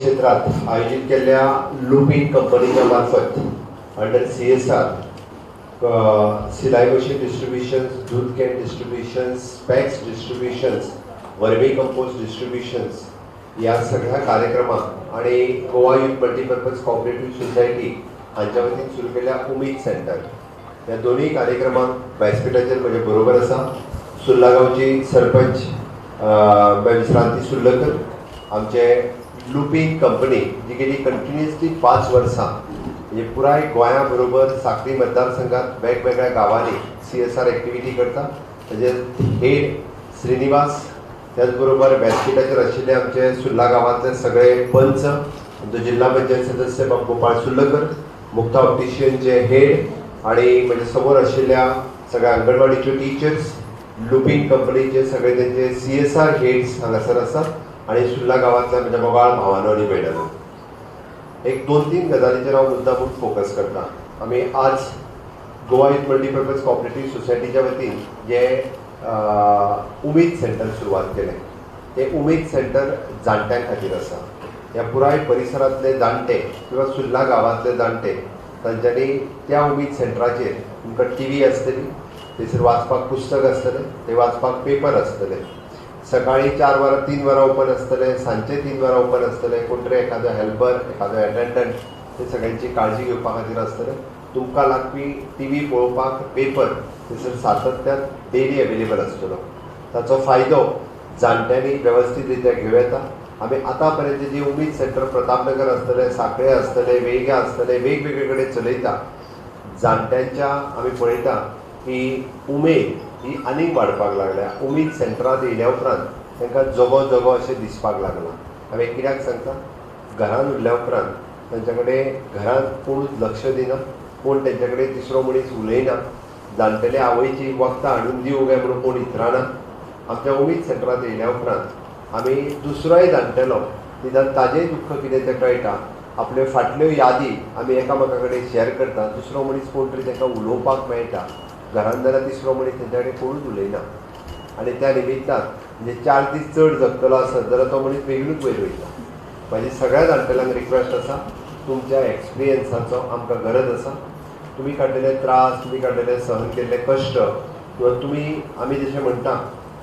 क्षेत्रात आयोजित केलेल्या लुपिन कंपनीच्या मार्फत अंडर CSR सिलाई मशीन डिस्ट्रीब्यूशन्स, दूध कॅन डिस्ट्रीब्यूशन्स, स्पॅक्स डिस्ट्रीब्यूशन्स, वर्मी कंपोस्ट डिस्ट्रीब्यूशन्स या सगळ्या कार्यक्रमात आणि Goa youth multipurpose cooperative society हांच्या वतीन सुरू केलेल्या उमेद सेंटर या दोन्ही कार्यक्रमांक व्यासपीठाचेर म्हजे बरोबर आसा सुर्ला गांवची सरपंच विश्रांती सुर्लकर, आमचे लुपिन कंपनी जी गेली कंटिन्युअसली 5 वर्सां म्हणजे पुराय गोंया बरोबर सांखळी मतदारसंघात वेगवेगळ्या गांवांनी CSR एक्टिविटी करता. ताजे हेड श्रीनिवास, त्याचबरोबर व्यासपीठाचेर आशिल्ले आमचे सुर्ला गांवांतले सगळे पंच, आमचो जिल्हा पंचायत सदस्य गोपाळ सुर्लकर, मुक्ता ऑप्टिशियनचे हेड आणि म्हणजे समोर आशिल्ल्या सगळ्या अंगणवाडीचे टिचर्स, लुपिन कंपनीचे सगळे त्यांचे CSR हेड्स हांगासर आसात आणि सुर्ला गांवांतल्या म्हज्या मोगाळ भावानो आनी भयणांनो. एक 2-3 गजालींचेर हांव मुद्दामून फोकस करता. आमी आज गोवा यूथ मल्टीपर्पज कोऑपरेटिव्ह सोसायटीच्या वतीन जे उमेद सेंटर सुरवात केलें. हे उमेद सेंटर जाणट्यां खातीर आसा. ह्या पुराय परिसरांतले जाणटे किंवा सुर्ला गांवांतले जाणटे तांच्यांनी त्या उमेद सेंटराचेर तुमकां TV आसतली, थंयसर वाचपाक पुस्तक आसतलें, ते वाचपाक पेपर आसतले. सकाळी 4 वरां 3 वरां ओपन आसतले, सांजचे 3 वरां ओपन आसतले. कोण तरी एखादो हेल्पर, एखादो अटेंडंट ते सगळ्यांची काळजी घेवपा खातीर आसतले. तुमकां लागपी TV पळोवपाक पेपर थंयसर सातत्यान डेली अवेलेबल आसतलो. ताचो फायदो जाणट्यांनी वेवस्थीत रित्या घेवं येता. आमी आतां पर्यंत जी उमेद सेंटर प्रतापनगर आसतले, सांखळे आसतले, वेळग्या आसतले, वेगवेगळे कडेन चलयता. जाणट्यांच्या आमी पळयता की उमेद ही आनीक वाडपाक लागल्या. उमेद सेंटरांत येयल्या उपरांत तांकां जगो अशें दिसपाक लागलां. हांवें कित्याक सांगता, घरांत उरल्या उपरांत तांचे कडेन घरांत कोणूच लक्ष दिना, कोण तांचे कडेन तिसरो मनीस उलयना, जाणटेले आवयची वखदां हाडून दिवं काय म्हणून कोण इतराना. आमच्या उमेद सेंटरांत येयल्या उपरांत आमी दुसरोय जाणटेलो निदान ताजेंय दुख्ख कितें तें कळटा, आपल्यो फाटल्यो यादी आमी एकामेका कडेन शेअर करता. दुसरो मनीस कोण तरी तांकां उलोवपाक मेळटा. घरांत जाल्यार तिसरो मनीस तेंच्या कडेन कोणूच उलयना आनी त्या निमित्तान म्हणजे 4 दीस चड जगतलो आसत जाल्यार तो मनीस बेगीनूच वयर वयता. म्हाजी सगळ्या जाणटेल्यांक रिक्वेस्ट आसा, तुमच्या एक्सपिरियन्साचो आमकां गरज आसा. तुमी काडिल्ले त्रास, तुमी काडिल्ले सहन केल्ले कश्ट किंवा तुमी आमी जशें म्हणटा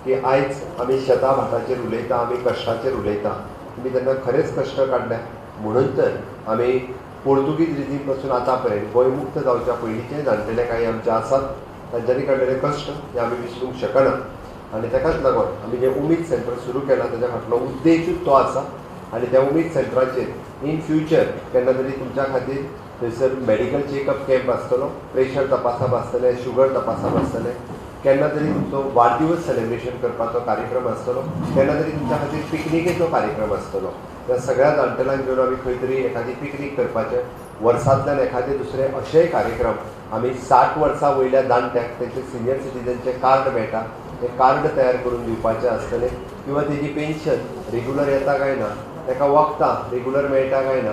की आयज आमी शेता भाटाचेर उलयता, आमी कश्टाचेर उलयता. तुमी तेन्ना खरेंच कश्ट काडले म्हणून तर आमी पोर्तुगीज रिजीम पासून आतां पर्यंत गोंय मुक्त जावच्या पयलींचे जाणटेले काही आमचे आसात. तांच्यांनी काडिल्ले कश्ट हे आमी विसरूंक शकना आनी ताकाच लागून आमी जे उमेद सेंटर सुरू केलां ताच्या फाटलो उद्देशूच तो आसा. आनी त्या उमेद सेंटराचेर इन फ्युचर केन्ना तरी तुमच्या खातीर थंयसर मेडिकल चेकअप कॅम्प आसतलो, प्रेशर तपासप आसतलें, शुगर तपासप आसतलें, केन्ना तरी तुमचो वाडदिवस सेलेब्रेशन करपाचो कार्यक्रम आसतलो, केन्ना तरी तुमच्या खातीर पिकनिकेचो कार्यक्रम आसतलो. त्या सगळ्या जाणटेल्यांक घेवन आमी खंय तरी एखादी पिकनीक करपाचें, वर्सांतल्यान एखादे दुसरे अशेय कार्यक्रम आमी 60 वर्सां वयल्या जाणट्यांक तेंचे सिनियर सिटीजनचे कार्ड मेळटा, ते कार्ड तयार करून दिवपाचें आसतलें. किंवा तेजी पेन्शन रेग्युलर येता काय ना, ताका वखदां रेग्युलर मेळटा काय ना.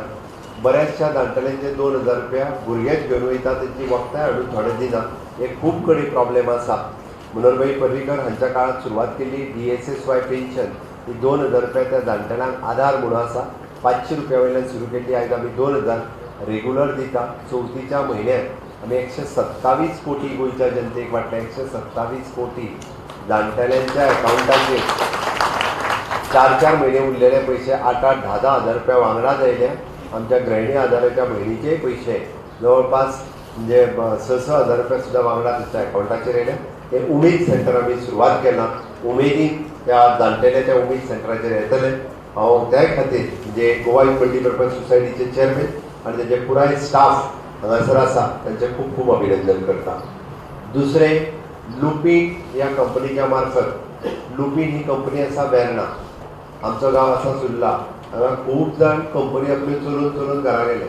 बऱ्याचशा जाणटेल्यांचे 2000 रुपया भुरगेच घेवन वयता, तेंची वखदां हाडून थोडे दिना. हे खूब कडेन प्रॉब्लेम आसा. मनोहरभाई पर्रीकर हांच्या काळात सुरवात केल्ली DSSY पेन्शन ही 2000 रुपया त्या जाणटेल्यांक आधार म्हणून आसा. 500 रुपया वयल्यान सुरू केल्ली. आयज आमी 2000 रेग्युलर दिता. चवथीच्या म्हयन्यात आमी 127 कोटी गोंयच्या जनतेक वाटले. 127 कोटी जाणटेल्यांच्या एकावंटाचेर 4 म्हयने उरलेले पयशे 8-8, 10-10 हजार रुपया वांगडाच आयल्या. आमच्या गृहिणी आदाराच्या भयणीचेय पयशे जवळपास म्हणजे 6-6 हजार रुपया सुद्दां वांगडा ताच्या एकावंटाचेर येयल्या. हे उमेद सेंटर आमी सुरवात केलां. उमेदीन त्या जाणटेले त्या उमेद सेंटराचेर येतले. हांव त्या खातीर म्हणजे गोवा यूथ मल्टीपर्पज सोसायटीचे चेअरमॅन आनी तेजे पुराय स्टाफ हांगासर आसा तांचें खूब खूब अभिनंदन करता. दुसरें, लुपिन ह्या कंपनीच्या मार्फत, लुपिन ही कंपनी आसा वेर्ना, आमचो गांव आसा सुर्ला. हांगा खूब जाण कंपनी आपल्यो चलोवन चलोवन घरा गेले.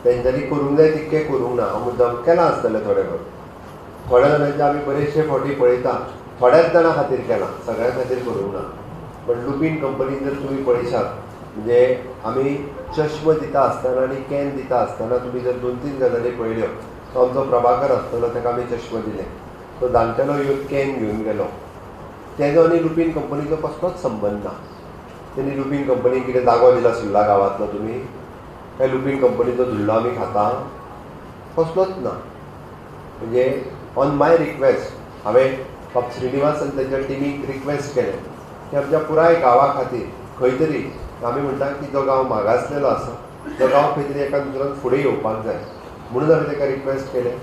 तेंच्यांनी करूंक जाय तितकें करूंक ना. हांव मुद्दाम केलां आसतलें थोडे फावट. थोड्या जाणांचे आमी बरेचशे फावटी पळयता, थोड्याच जाणां खातीर केलां, सगळ्यां खातीर करूंक ना. पण लुपिन कंपनीन जर तुमी पळयशात म्हणजे आमी चश्म दिता आसतना आनी कॅन दिता आसतना तुमी जर 2-3 गजाली पळयल्यो, तो आमचो प्रभाकर आसतलो, ताका आमी चश्म दिले. तो जाणटेलो येवन कॅन घेवन गेलो. तेजो आनी लुपिन कंपनीचो कसलोच संबंद ना. त्यांनी लुपीन कंपनी कितें जागो दिला सुर्ला गांवांतलो तुमी काय लुपीन कंपनीचो धुल्लो आमी खाता कसलोच ना. म्हणजे ऑन माय रिक्वेस्ट हांवें बाब श्रीनिवास आनी तेंच्या टिमीक रिक्वेस्ट केलें की आमच्या पुराय गांवा खातीर खंय तरी आमी म्हणटा की जो गांव मागासलेलो आसा तो गांव खंय तरी एका दुसऱ्यान फुडें येवपाक जाय म्हणून हांवें ताका रिक्वेस्ट केलें.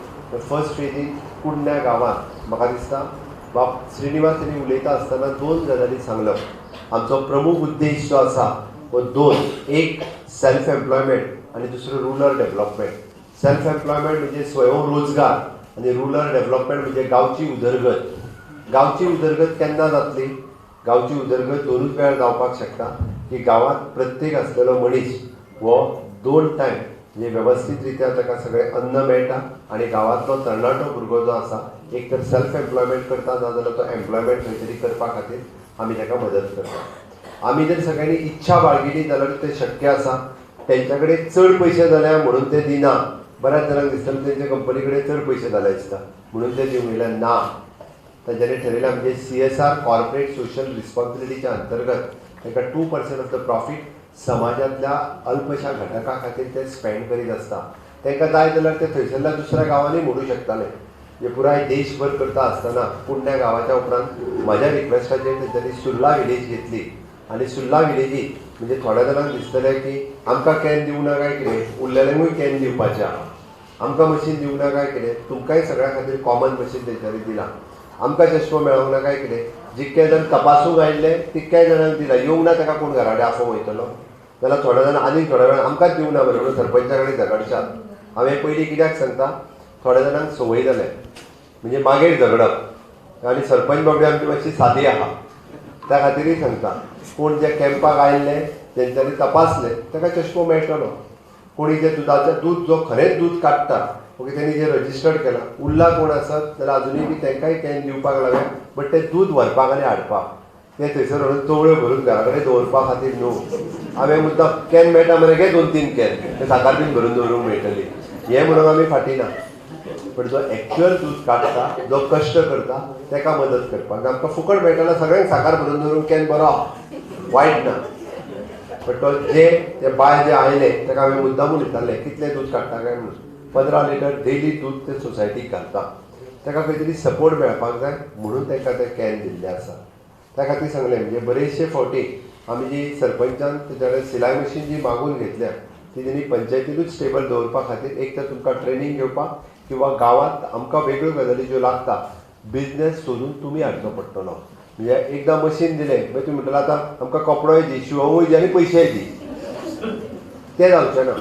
फर्स्ट फेजीन कुडण्या गांवांत म्हाका दिसता बाब श्रीनिवास तेणी उलयता आसतना 2 गजाली सांगल्यो. आमचो प्रमुख उद्देश जो आसा वो 2, एक सेल्फ एम्प्लॉयमेंट आनी दुसरो रुरल डेव्हलपमेंट. सेल्फ एम्प्लॉयमेंट म्हणजे स्वयंरोजगार आनी रुरल डेव्हलपमेंट म्हणजे गांवची उदरगत. गांवची उदरगत केन्ना जातली? गांवची उदरगत 2च वेळार जावपाक शकता की गांवांत प्रत्येक आसलेलो मनीस हो 2 टायम म्हणजे वेवस्थीत रित्या ताका सगळें अन्न मेळटा आनी गांवांतलो तरणाटो भुरगो जो आसा एक तर सेल्फ एम्प्लॉयमेंट करता नाजाल्यार तो एम्प्लॉयमेंट खंय तरी करपा खातीर आमी ताका मदत करता. आमी जर सगळ्यांनी इच्छा बाळगिली जाल्यार तें शक्य आसा. तेंच्या कडेन चड पयशे जाल्या म्हणून ते दिना. बऱ्याच जाणांक दिसता तेंच्या कंपनी कडेन चड पयशे जाले दिसता म्हणून ते दिवंक येयले ना. तांच्यांनी ठरयलें म्हणजे CSR कॉर्पोरेट सोशल रिस्पॉन्सिबिलिटीच्या अंतर्गत ताका 2% ऑफ द प्रॉफीट समाजातल्या अल्पशा घटका खातीर ते स्पेंड करीत आसता. तांकां जाय जाल्यार ते थंयसरल्या दुसऱ्या गांवांनी मोडूंक शकताले. जे पुराय देशभर करता आसतना पुण्या गांवाच्या उपरांत म्हाज्या रिक्वेस्टाचेर तेंच्यांनी सुर्ला विलेज घेतली आनी सुर्ला विलेजीक म्हणजे थोड्या जाणांक दिसतलें की आमकां कॅन दिवं ना काय कितें उरलेल्यांकूय कॅन दिवपाचें आमकां मशीन दिवं ना काय कितें तुमकांय सगळ्या खातीर कॉमन मशीन तेंच्यांनी दिलां. आमकां चश्मो मेळोंक ना काय कितें जितके जाण तपासूंक आयिल्ले तितक्याय जाणांक दिला. येवंक ना ताका कोण घराडे आफो वयतलो जाल्यार थोड्या जाणां आनीक थोड्या वेळान आमकांच दिवं ना बरें म्हणून सरपंचा कडेन झगडशात. हांवें पयलीं कित्याक सांगता थोड्या जाणांक संवय जाले म्हणजे मागीर झगडप आनी सरपंच बाबडी आमची मातशी सादी आहा त्या खातीरय सांगता. कोण जे कॅम्पाक आयिल्ले तेंच्यांनी तपासले ताका चश्मो मेळटलो. कोणी जे दुदाचें दूद जो खरेंच दूद काडटा ओके तेणी जे रजिस्टर्ड केला उरला कोण आसत जाल्यार अजुनूय बी तांकांय कॅन दिवपाक लागल्या बट ते दूद व्हरपाक आनी हाडपाक ते थंयसर व्हरून चवळ्यो भरून घरा कडेन दवरपा खातीर न्हू. हांवें मुद्दाम कॅन मेळटा मरे घे 2-3 कॅन ते साकार बीन भरून दवरूंक मेळटली हें म्हणून आमी फाटीं ना. बट जो एक्च्युअल दूद काडटा जो कश्ट करता ताका मदत करपाक आमकां फुकट मेळटलो. सगळ्यांक साकार भरून दवरूंक कॅन बरो वायट ना. बट तो ते बाय जे आयले ताका हांवें मुद्दामून विचारलें कितलें दूद काडटा काय म्हणून 15 लिटर डेली दूद ते सोसायटीक घालता. ताका खंय तरी सपोर्ट मेळपाक जाय म्हणून ताका ते कॅन दिल्ले आसा. त्या खातीर सांगलें म्हणजे बरेचशे फावटी आमी जी सरपंचान तेच्या कडेन सिलाई मशीन जी मागून घेतल्या ती तेणी पंचायतीनूच स्टेबल दवरपा खातीर एक तर तुमकां ट्रेनींग घेवपाक किंवा गांवांत आमकां वेगळ्यो गजाली ज्यो लागता बिजनेस सोदून तुमी हाडचो पडटलो. म्हणजे एकदां मशीन दिलें मागीर तुमी म्हणटलो आतां आमकां कपडोय दी शिवोंकूय दी आनी पयशेय दी तें जावचें ना.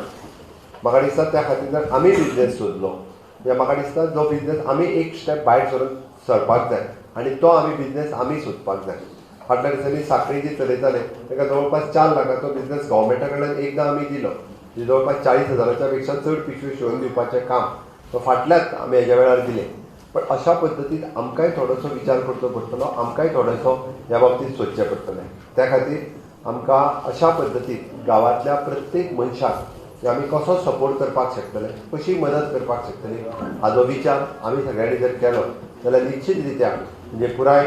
म्हाका दिसता त्या खातीर जर आमी बिजनेस सोदलो म्हणजे म्हाका दिसता जो बिजनेस आमी एक स्टेप भायर सरून सरपाक जाय आनी तो आमी बिजनेस आमी सोदपाक जाय. फाटल्या दिसांनी साखळी जी चलयताले ताका जवळपास 4 लाखाचो बिजनेस गव्हर्मेंटा कडल्यान एकदां आमी दिलो म्हणजे जवळपास 40,000च्या पेक्षा चड पिशव्यो शिवून दिवपाचें काम तो फाटल्याच आमी हेज्या वेळार दिलें. पण अशा पद्दतीन आमकांय थोडोसो विचार करचो पडटलो आमकांय थोडोसो ह्या बाबतींत सोदचें पडटलें. त्या खातीर आमकां अशा पद्दतीन गांवांतल्या प्रत्येक मनशाक आमी कसो सपोर्ट करपाक शकतले कशी मदत करपाक शकतली हाजो विचार आमी सगळ्यांनी जर केलो जाल्यार निश्चित रित्या म्हणजे पुराय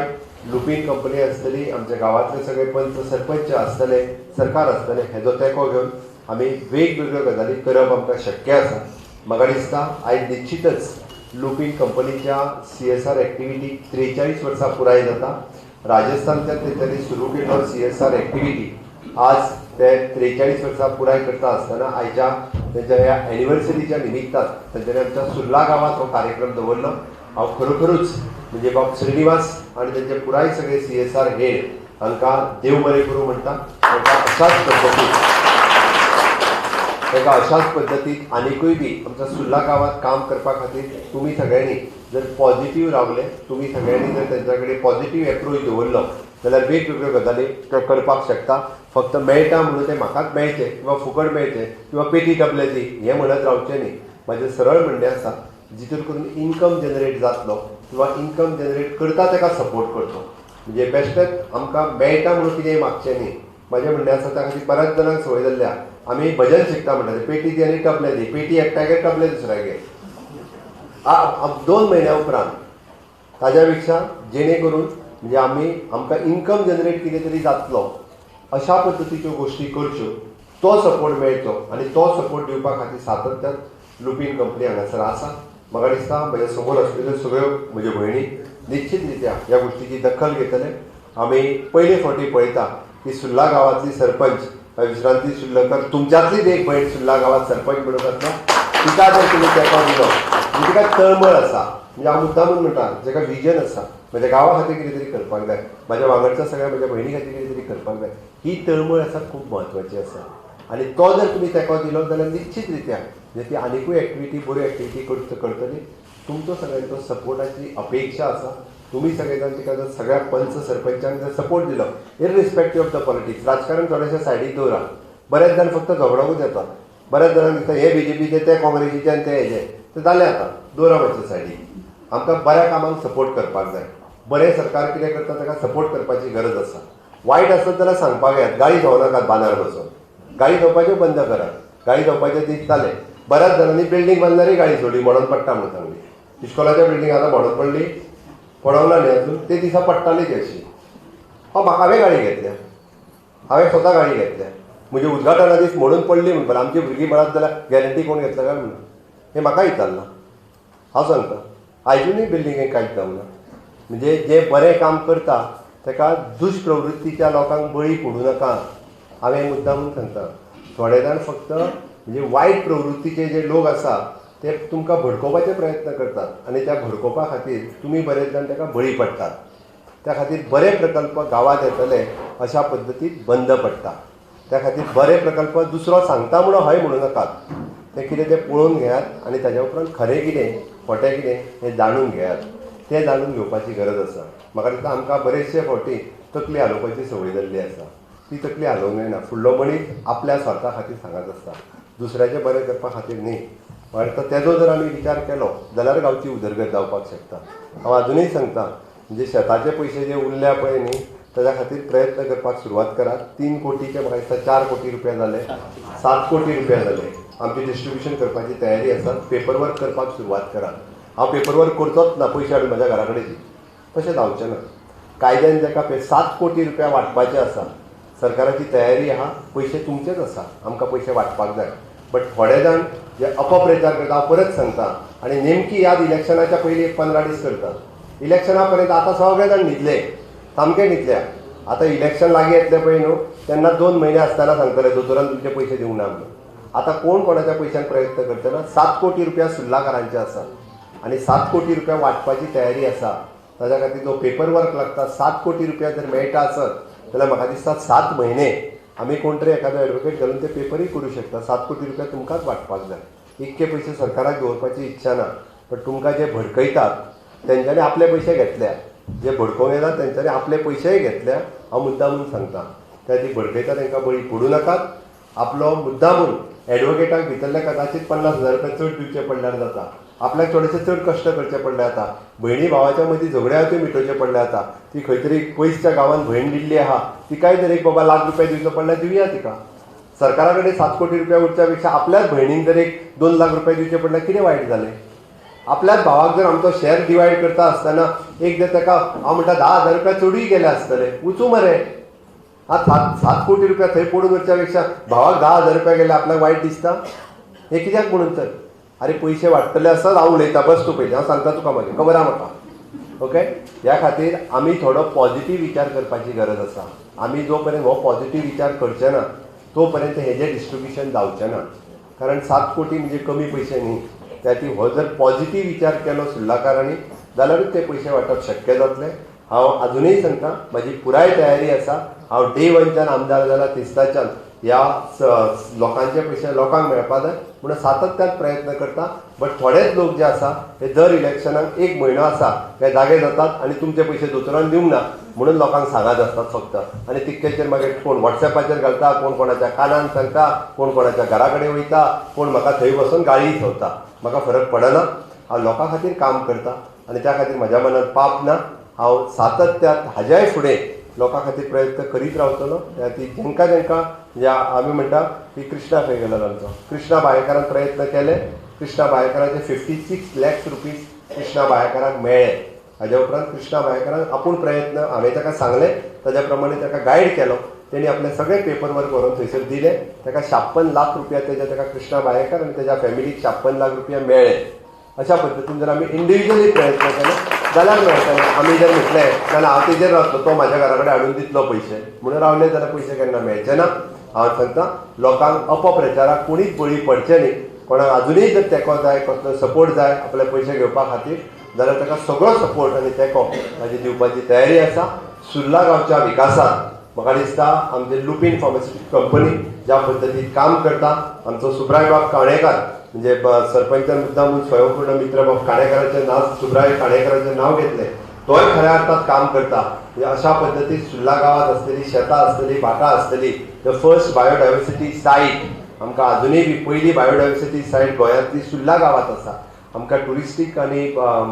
लुपीन कंपनी आसतली आमच्या गांवांतले सगळे पंच सरपंच आसतले सरकार आसतले हेजो तेंको घेवन आमी वेगवेगळ्यो गजाली करप आमकां शक्य आसा. म्हाका दिसता आयज निश्चितच लुपीन कंपनीच्या CSR एक्टिविटीक 43 वर्सां पुराय जाता. राजस्थानच्यान तेंच्यांनी सुरू केल्लो CSR एक्टिविटी आज ते 43 वर्सां पुराय करता आसतना आयच्या तेंच्या ह्या एनिवर्सरीच्या निमित्तान तेंच्यांनी आमच्या सुर्ला गांवांत हो कार्यक्रम दवरलो. हांव खरोखरूच म्हणजे बाब श्रीनिवास आनी तेंचे पुराय सगळे CSR हेड हांकां देव बरें करूं म्हणटा. ताका अशाच पद्दतीन आनिकूय बी आमच्या सुर्ला गांवांत काम करपा खातीर तुमी सगळ्यांनी जर पॉझिटीव रावले तुमी सगळ्यांनी जर तेंच्या कडेन पॉझिटीव एप्रोच दवरलो जाल्यार वेगवेगळ्यो गजाली ते करपाक शकता. फक्त मेळटा म्हणून ते म्हाकाच मेळचें किंवा फुकट मेळचें किंवा पेटी टपले दी हें म्हणत रावचें न्ही. म्हाजें सरळ म्हणणें आसा जितून करून इन्कम जनरेट जातलो किंवा इन्कम जनरेट करता ताका सपोर्ट करचो. म्हणजे बेश्टेच आमकां मेळटा म्हणून कितेंय मागचें न्ही. म्हाजें म्हणणें आसा त्या खातीर बऱ्याच जाणांक संवय जाल्ल्या आमी भजन शिकता म्हणटा पेटी दी आनी टपले दी पेटी एकट्यागेर टपले दुसऱ्यागेर 2 म्हयन्या उपरांत ताज्या पेक्षा जेणे करून म्हणजे आमकां इन्कम जनरेट कितें तरी जातलो अशा पद्दतीच्यो गोष्टी करच्यो, तो सपोर्ट मेळचो आनी तो सपोर्ट दिवपा खातीर सातत्यान लुपीन कंपनी हांगासर आसा. म्हाका दिसता म्हज्या समोर आसलेल्यो सगळ्यो म्हज्यो भयणी निश्चित रित्या ह्या गोष्टीची दखल घेतले. आमी पयले फावटी पळयता की सुर्ला गांवांतली सरपंच विश्रांती सुर्लकर, तुमच्यांतलीच एक भयण सुर्ला गांवांत सरपंच म्हणून आसता, तिका जर तुमी तेंको दिलो, तिका तळमळ आसा, म्हणजे हांव मुद्दामून म्हणटा जेका विजन आसा, म्हज्या गांवा खातीर कितें तरी करपाक जाय, म्हाज्या वांगडच्या सगळ्या म्हज्या भयणी खातीर कितें तरी करपाक जाय, ही तळमळ आसा खूब म्हत्वाची आसा. आनी तो जर तुमी तेंको दिलो जाल्यार निश्चित रित्या ती आनिकूय एक्टिविटी बऱ्यो एक्टिविटी करतली. तुमचो सगळ्यांचो सपोर्टाची अपेक्षा आसा. तुम्ही सगळे जाण तिका जर सगळ्या पंच सरपंचांनी जर सपोर्ट दिलो, इररिस्पेक्टीव ऑफ द पॉलिटिक्स, राजकारण थोडेशें सायडीक दवरा. बरेच जाण फक्त झगडोंकूच येतात. बऱ्याच जाणांक दिसता हे बीजेपीचे ते काँग्रेसीचे आनी ते हेजे, ते जालें आतां दवरा मातशें सायडीक. आमकां बऱ्या कामांक सपोर्ट करपाक जाय. बरें सरकार कितें करता ताका सपोर्ट करपाची गरज आसा. वायट आसत जाल्यार सांगपाक येयात, गाळी धांवनाकात बांदार बसून. गाळी धांवपाच्यो बंद करात. गाळी धांवपाचे दीस जाले. बऱ्याच जाणांनी बिल्डींग बांदल्यारय गाळी सोडली, मोडोन पडटा म्हणून सांगली. इस्कॉलाच्या बिल्डींग आतां मोडोन पडली, पडवना न्ही अजून, ते दिसा पडटाली ती अशी. हांवें गाडी घेतल्या, हांवें स्वता गाडी घेतल्या. म्हणजे उद्घाटना दीस मोडून पडली म्हणून आमची भुरगीं म्हणत जाल्यार गॅरंटी कोण घेतला काय म्हणून हें म्हाका विचारना. हांव सांगता आयजूनय बिल्डिंगेक कांयच जावना. म्हणजे जे बरें काम करता ताका दुश्प्रवृत्तीच्या लोकांक बळी पडूं नाका. हांवें मुद्दामून सांगता. थोडे जाण फक्त म्हणजे वायट प्रवृत्तीचे जे लोक आसा ते तुमकां भडकोवपाचे प्रयत्न करतात आनी त्या भडकोवपा खातीर तुमी बरेच जाण ताका बळी पडटात. त्या खातीर बरे प्रकल्प गांवांत येतले अशा पद्दतीन बंद पडटा. त्या खातीर बरे प्रकल्प दुसरो सांगता म्हणून हय म्हणूं नाकात. ते कितें तें पळोवन घेयात आनी ताज्या उपरांत खरें कितें खोटें कितें हें जाणून घेयात. तें जाणून घेवपाची गरज आसा. म्हाका दिसता आमकां बरेचशे फावटी तकली हालोवपाची संवय जाल्ली आसा. ती तकली हालोवंक जायना. फुडलो मनीस आपल्या स्वार्था खातीर सांगत आसता, दुसऱ्याचें बरें करपा खातीर न्ही. म्हाका तेजो जर आमी विचार केलो जाल्यार गांवची उदरगत जावपाक शकता. हांव अजुनूय सांगता म्हणजे शेताचे पयशे जे उरल्या पळय न्ही ताच्या खातीर प्रयत्न करपाक सुरवात करात. 3 कोटीचे म्हाका दिसता 4 कोटी रुपया जाले, 7 कोटी रुपया जाले. आमची डिस्ट्रिब्युशन करपाची तयारी आसा. पेपर वर्क करपाक सुरवात करात. हांव पेपर वर्क करचोच ना पयशे हाडून म्हज्या घरा कडेन. तशें जावचें ना. कायद्यान जाका 7 कोटी रुपया वांटपाचे आसा, सरकाराची तयारी आहा. पयशे तुमचेच आसा, आमकां पयशे वांटपाक जाय. बट थोडे जाण जे अपप्रचार करता, हांव परत सांगता, आनी नेमकी याद इलेक्शनाच्या पयलीं एक 15 दीस करतात. इलेक्शना पर्यंत आतां सगळे जाण न्हिदले, सामके न्हिदल्या. आतां इलेक्शन लागीं येतलें पळय न्हू तेन्ना 2 म्हयने आसतना सांगतले दोतोरान तुमचे पयशे दिवंक ना म्हणून. आतां कोण कोणाच्या पयशांक प्रयत्न करतना 7 कोटी रुपया सुर्लाकारांचे आसा आनी 7 कोटी रुपया वांटपाची तयारी आसा. ताच्या खातीर जो पेपर वर्क लागता 7 कोटी रुपया जर मेळटा आसत जाल्यार म्हाका दिसता 7 म्हयने आमी कोण तरी एखादो एडवोकेट घालून ते पेपरूय करूं शकता. 7 कोटी रुपया तुमकांच वांटपाक जाय. इतके पयशे सरकाराक दवरपाची इच्छा ना. पण तुमकां जे भडकयतात तेंच्यांनी आपले पयशे घेतल्या, जे भडकोवंक येतात तेंच्यांनी आपले पयशेय घेतल्या. हांव मुद्दामून सांगता त्या ती भडकयता तांकां बळी पडूं नाकात. आपलो मुद्दामून एडवोकेटाक भितरले कदाचित 50,000 रुपया चड दिवचे पडल्यार जाता. आपल्याक थोडेशे चड कश्ट करचे पडले आतां. भयणी भावाच्या मदीं झगड्या त्यो मिटोवचे पडले आतां. ती खंय तरी पयसच्या गांवांत भयण दिल्ली आहा, तिकाय जर एक बाबा लाख रुपया दिवचो पडल्यार दिवया तिका. सरकारा कडेन 7 कोटी रुपया उरच्या पेक्षा आपल्याच भयणीक जर एक 2 लाख रुपया दिवचे पडल्यार कितें वायट जालें. आपल्याच भावाक जर आमचो शेअर डिवायड करता आसतना एक जर ताका हांव म्हणटा 10,000 रुपया चडूय गेले आसतले, वचूं मरे. 7 कोटी रुपया थंय पडून उरच्या पेक्षा भावाक 10,000 रुपया गेले आपल्याक वायट दिसता. हे कित्याक म्हणून तर अरे पयशे वाडटले आसत. हांव उलयतां बस तूं पयलीं, हांव सांगता तुका मागीर खबर आहा म्हाका. ओके. ह्या खातीर आमी थोडो पॉझिटीव विचार करपाची गरज आसा. आमी जो पर्यंत हो पॉझिटीव विचार करचे ना तो पर्यंत हेजें डिस्ट्रिब्युशन जावचें ना. कारण 7 कोटी म्हणजे कमी पयशे न्ही. त्या ती हो जर पॉझिटीव विचार केलो सुर्लाकारांनी जाल्यारूच ते पयशे वांटप शक्य जातलें. हांव अजुनूय सांगता म्हजी पुराय तयारी आसा. हांव डे 1च्यान आमदार जाला तिस्ताच्यान ह्या लोकांचे पयशे लोकांक मेळपा जाय म्हणून सातत्यान प्रयत्न करता. बट थोडेच लोक जे आसा हे दर इलेक्शनाक 1 म्हयनो आसा हे जागे जातात आनी तुमचे पयशे दोतोरान दिवंक ना म्हणून लोकांक सांगत आसतात फक्त. आनी तितकेचेर मागीर कोण वॉट्सॅपाचेर घालता, कोण कोणाच्या कानान सांगता, कोण कोणाच्या घरा कडेन वयता, कोण म्हाका थंय बसून गाळी ठेवता. म्हाका फरक पडना. हांव लोकां खातीर काम करता आनी त्या खातीर म्हज्या मनांत पाप ना. हांव सातत्यान हाज्याय फुडें लोकां खातीर प्रयत्न करीत रावतलो. त्या ती जेंका ह्या आमी म्हणटा की कृष्णा खंय गेलो आमचो कृष्णा भायेकारान प्रयत्न केले. कृष्णा भायेकाराचे 56 लाख रुपीज कृष्णा भायेकाराक मेळ्ळे. हाज्या उपरांत कृष्णा भायेकारान आपूण प्रयत्न हांवें ताका सांगले ताज्या प्रमाणे ताका गायड केलो तेणी आपले सगळे पेपर वर्क व्हरून थंयसर दिले. ताका 56 लाख रुपया ताका कृष्णा बायेकर आनी ताच्या फॅमिलीक 56 लाख रुपया मेळ्ळे. अशा पद्दतीन जर आमी इंडिविज्युअली प्रयत्न केले जाल्यार मेळटले. आमी जर म्हटलें जाल्यार हांव तेजेर रावतलो, तो म्हाज्या घरा कडेन हाडून दितलो पयशे म्हणून रावले जाल्यार पयशे केन्ना मेळचे ना. हांव सांगता लोकांक अपप्रचाराक कोणीच बळी पडचे न्ही. कोणाक अजुनूय जर तेंको जाय, कसलो सपोर्ट जाय आपले पयशे घेवपा खातीर जाल्यार ताका सगळो सपोर्ट आनी तेंको म्हाजी दिवपाची तयारी आसा. सुर्ला गांवच्या विकासात म्हाका दिसता आमचे लुपीन फार्मास्युटिकल कंपनी ज्या पद्दतीन काम करता, आमचो सुब्राय बाब काणेकार म्हणजे सरपंचान मुद्दाम स्वयंपूर्ण मित्र बाब काणेकाराचें नांव, सुब्राय काणेकाराचें नांव घेतलें, तोय खऱ्या अर्थात काम करता. म्हणजे अशा पद्दतीन सुर्ला गांवांत आसतली शेतां आसतली, भाटां आसतली. द फर्स्ट बायोडायवर्सिटी सायट आमकां अजुनूय बी पयली बायोडायवर्सिटी सायट गोंयांतली सुर्ला गांवांत आसा. आमकां टुरिस्टीक आनी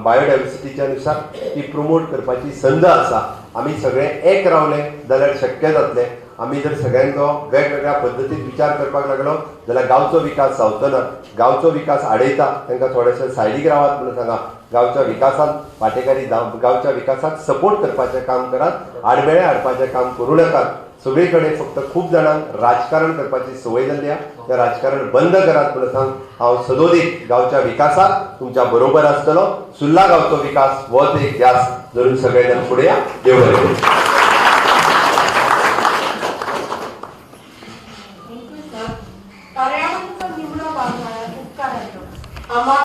बायोडायवर्सिटीच्या नुसार ती प्रमोट करपाची संद आसा. आमी सगळे एक रावले जाल्यार शक्य जातलें. आमी जर सगळ्यांचो वेगवेगळ्या पद्दतीन विचार करपाक लागलो जाल्यार गांवचो विकास जावचो ना. गांवचो विकास आडयता तांकां थोडेशे सायडीक रावात म्हणून सांगा. गांवच्या विकासांत वांटेकारी गांवच्या विकासाक सपोर्ट करपाचें काम करात, आडमेळे हाडपाचें काम करूं नाकात. सगळे कडेन फक्त खूब जाणांक राजकारण करपाची संवय जाल्ली आहा. तें राजकारण बंद करात म्हणून सांग. हांव सदोदीत गांवच्या विकासाक तुमच्या बरोबर आसतलो. सुर्ला गांवचो विकास होच एक ध्यास धरून सगळे जाण फुडें या. देव बरें करूं.